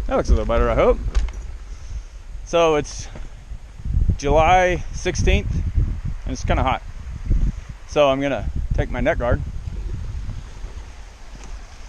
That looks a little better, I hope. So it's July 16th, and it's kind of hot. So I'm gonna take my neck guard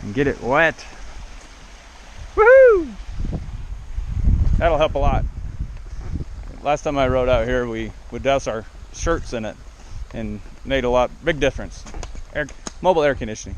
and get it wet. Woohoo! That'll help a lot. Last time I rode out here, we would douse our shirts in it and made a big difference. Mobile air conditioning.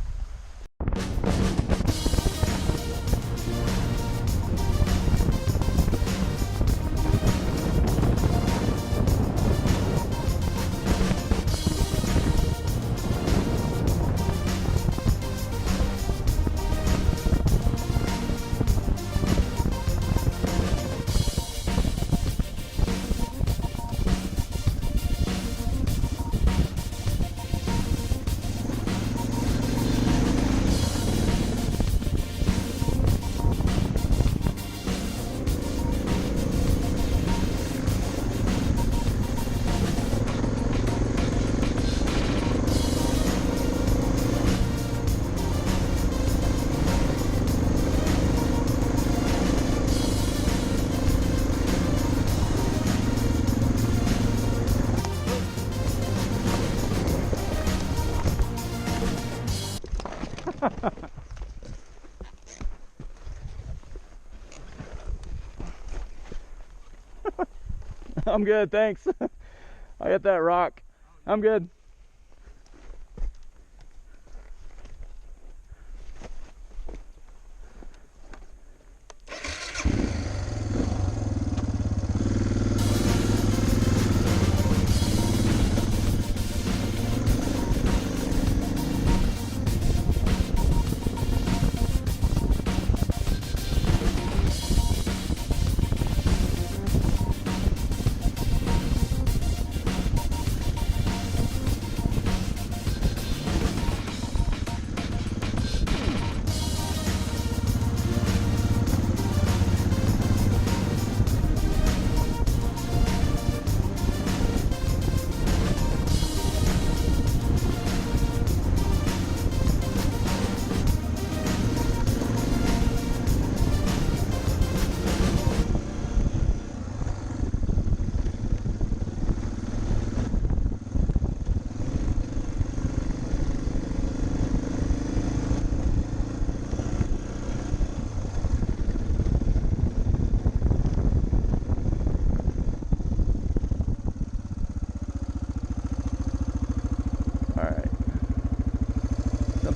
I'm good, thanks. I hit that rock. I'm good.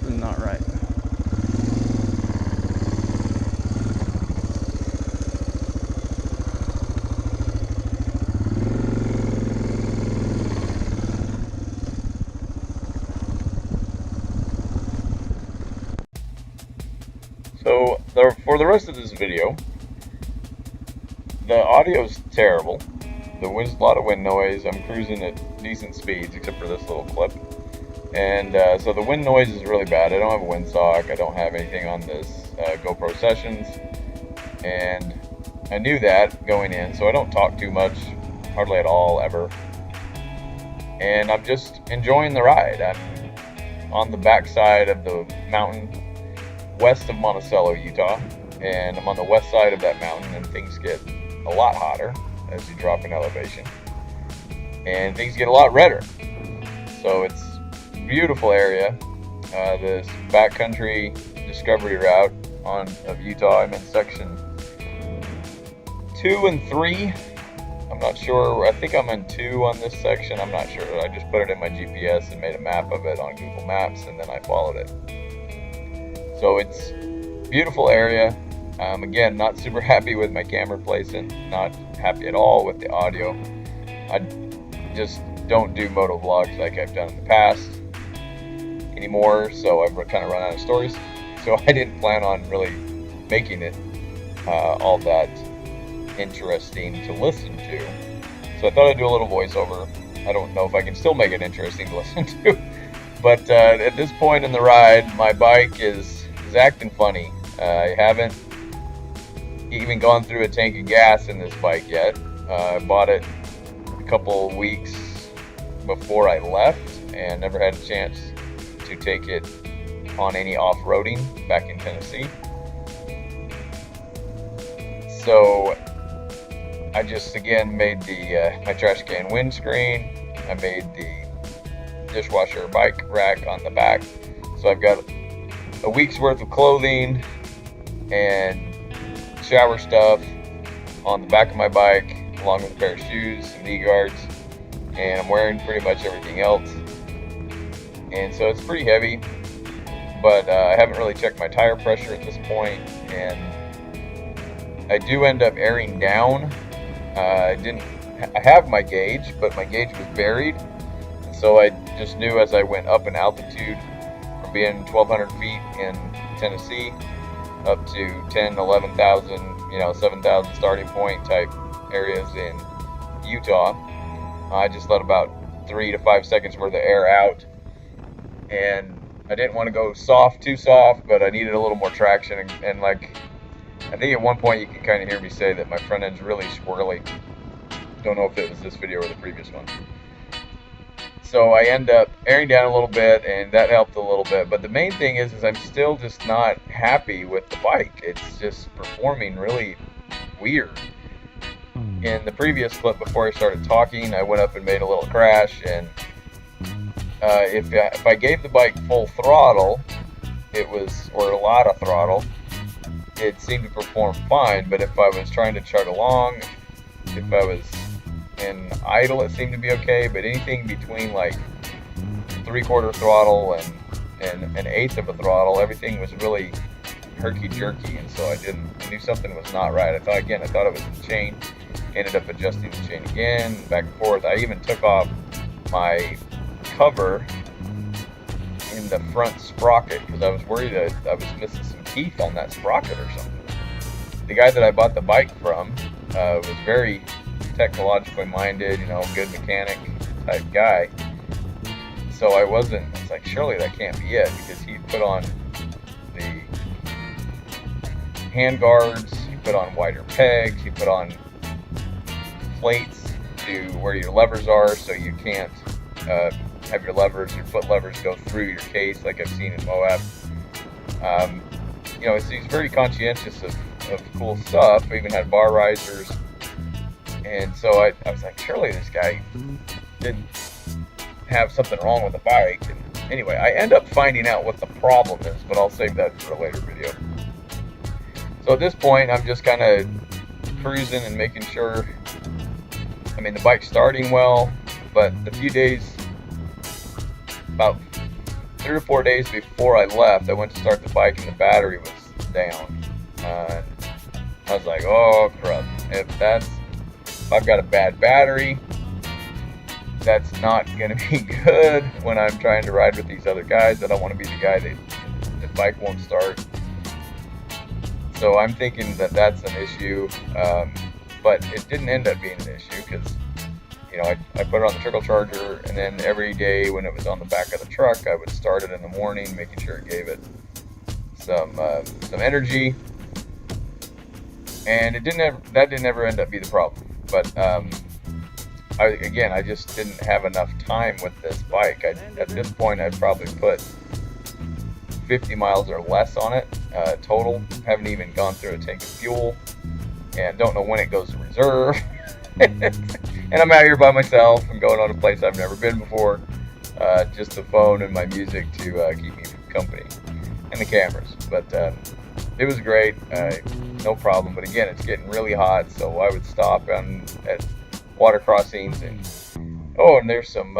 Not right. So for the rest of this video, the audio is terrible. A lot of wind noise. I'm cruising at decent speeds except for this little clip. And so the wind noise is really bad. I don't have a windsock. I don't have anything on this GoPro Sessions. And I knew that going in, so I don't talk too much, hardly at all, ever. And I'm just enjoying the ride. I'm on the backside of the mountain west of Monticello, Utah. And I'm on the west side of that mountain, and things get a lot hotter as you drop in elevation. And things get a lot redder. So it's beautiful area. This backcountry discovery route of Utah. I'm in section 2 and 3. I'm not sure. I think I'm in 2 on this section. I'm not sure. I just put it in my GPS and made a map of it on Google Maps, and then I followed it. So it's a beautiful area. Again, not super happy with my camera placement. Not happy at all with the audio. I just don't do moto vlogs like I've done in the past anymore, so I've kind of run out of stories. So I didn't plan on really making it all that interesting to listen to. So I thought I'd do a little voiceover. I don't know if I can still make it interesting to listen to, but at this point in the ride, my bike is acting funny. I haven't even gone through a tank of gas in this bike yet. I bought it a couple weeks before I left and never had a chance to take it on any off-roading back in Tennessee. So I just again made the my trash can windscreen. I made the dishwasher bike rack on the back. So I've got a week's worth of clothing and shower stuff on the back of my bike, along with a pair of shoes, some knee guards, and I'm wearing pretty much everything else. And so it's pretty heavy, but I haven't really checked my tire pressure at this point, and I do end up airing down. I have my gauge, but my gauge was buried, and so I just knew as I went up in altitude from being 1,200 feet in Tennessee up to 10, 11,000, 7,000 starting point type areas in Utah, I just let about 3 to 5 seconds worth of air out, and I didn't want to go too soft, but I needed a little more traction, and like, I think at one point you can kind of hear me say that my front end's really squirrely. Don't know if it was this video or the previous one. So I end up airing down a little bit, and that helped a little bit. But the main thing is I'm still just not happy with the bike. It's just performing really weird. In the previous clip before I started talking, I went up and made a little crash, and if I gave the bike full throttle, or a lot of throttle, it seemed to perform fine. But if I was trying to chug along, if I was in idle, it seemed to be okay. But anything between like 3/4 throttle and an 1/8 of a throttle, everything was really herky-jerky, and so I knew something was not right. I thought it was the chain. Ended up adjusting the chain again, back and forth. I even took off my cover in the front sprocket because I was worried that I was missing some teeth on that sprocket or something. The guy that I bought the bike from was very technologically minded, good mechanic type guy. So I was like, surely that can't be it, because he put on the hand guards, he put on wider pegs, he put on plates to where your levers are, so you can't have your foot levers go through your case like I've seen in Moab. He's very conscientious of cool stuff. We even had bar risers, and so I was like, surely this guy didn't have something wrong with the bike. And anyway, I end up finding out what the problem is, but I'll save that for a later video. So at this point, I'm just kind of cruising and making sure. The bike's starting well, but the few days, about 3 or 4 days before I left, I went to start the bike and the battery was down. I was like, oh crap, if I've got a bad battery, that's not going to be good when I'm trying to ride with these other guys. I don't want to be the guy that the bike won't start. So I'm thinking that that's an issue. But it didn't end up being an issue because, I put it on the trickle charger, and then every day when it was on the back of the truck, I would start it in the morning, making sure it gave it some energy. And that didn't ever end up being the problem. But I just didn't have enough time with this bike. At this point, I'd probably put 50 miles or less on it total. Haven't even gone through a tank of fuel. And don't know when it goes to reserve. And I'm out here by myself and going on a place I've never been before. Just the phone and my music to keep me company, and the cameras. But it was great, no problem. But again, it's getting really hot, so I would stop at water crossings. And there's some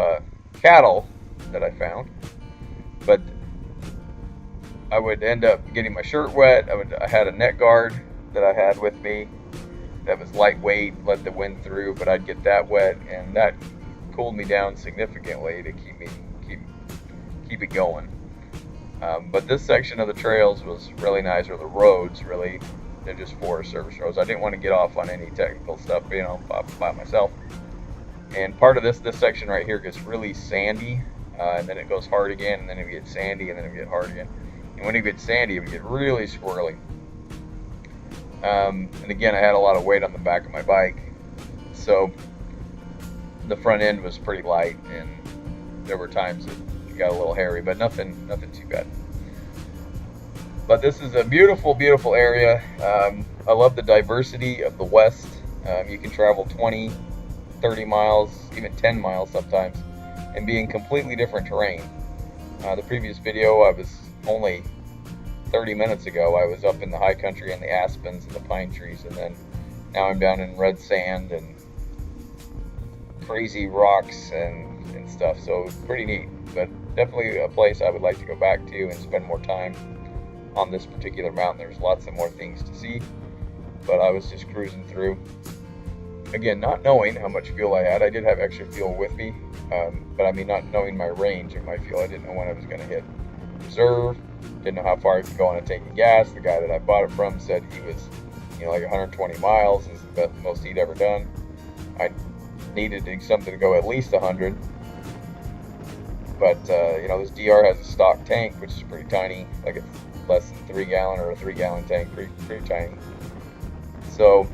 cattle that I found. But I would end up getting my shirt wet. I had a neck guard that I had with me that was lightweight, let the wind through, but I'd get that wet, and that cooled me down significantly to keep it going. But this section of the trails was really nice, or the roads really, they're just Forest Service roads. I didn't want to get off on any technical stuff, by myself. And part of this section right here gets really sandy, and then it goes hard again, and then it gets sandy, and then it gets hard again. And when it gets sandy, it would get really squirrely. And again, I had a lot of weight on the back of my bike, so the front end was pretty light, and there were times that it got a little hairy, but nothing too bad. But this is a beautiful, beautiful area. I love the diversity of the West. You can travel 20, 30 miles, even 10 miles sometimes, and be in completely different terrain. The previous video, I was only 30 minutes ago, I was up in the high country and the aspens and the pine trees, and then now I'm down in red sand and crazy rocks and stuff. So pretty neat, but definitely a place I would like to go back to and spend more time on this particular mountain. There's lots of more things to see, but I was just cruising through. Again, not knowing how much fuel I had. I did have extra fuel with me, but I mean, not knowing my range of my fuel. I didn't know when I was going to hit reserve. Didn't know how far I could go on a tank of gas. The guy that I bought it from said he was, like 120 miles is the most he'd ever done. I needed something to go at least 100. But, this DR has a stock tank, which is pretty tiny. Like it's less than 3 gallon or a 3 gallon tank, pretty tiny. So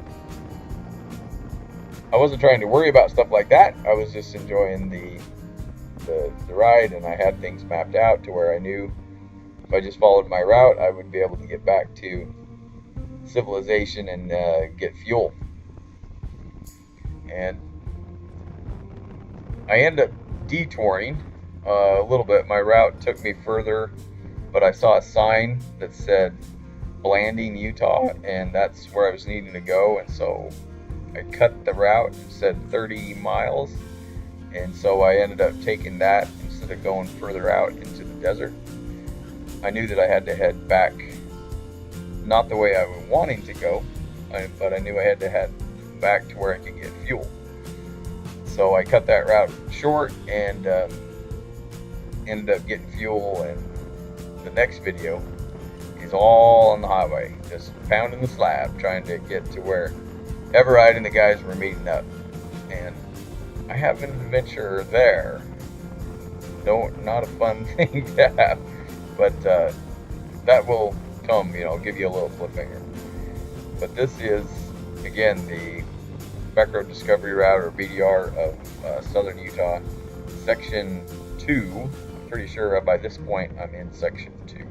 I wasn't trying to worry about stuff like that. I was just enjoying the ride, and I had things mapped out to where I knew if I just followed my route, I would be able to get back to civilization and get fuel. And I ended up detouring a little bit. My route took me further, but I saw a sign that said Blanding, Utah, and that's where I was needing to go, and so I cut the route. It said 30 miles, and so I ended up taking that instead of going further out into the desert. I knew that I had to head back, not the way I was wanting to go, but I knew I had to head back to where I could get fuel. So I cut that route short and ended up getting fuel, and the next video is all on the highway, just pounding the slab, trying to get to where Everide and the guys were meeting up. And I have an adventure there. Not a fun thing to have, but that will come, give you a little cliffhanger. But this is, again, the Backroad Discovery Route, or BDR, of Southern Utah, Section 2. I'm pretty sure by this point I'm in Section 2.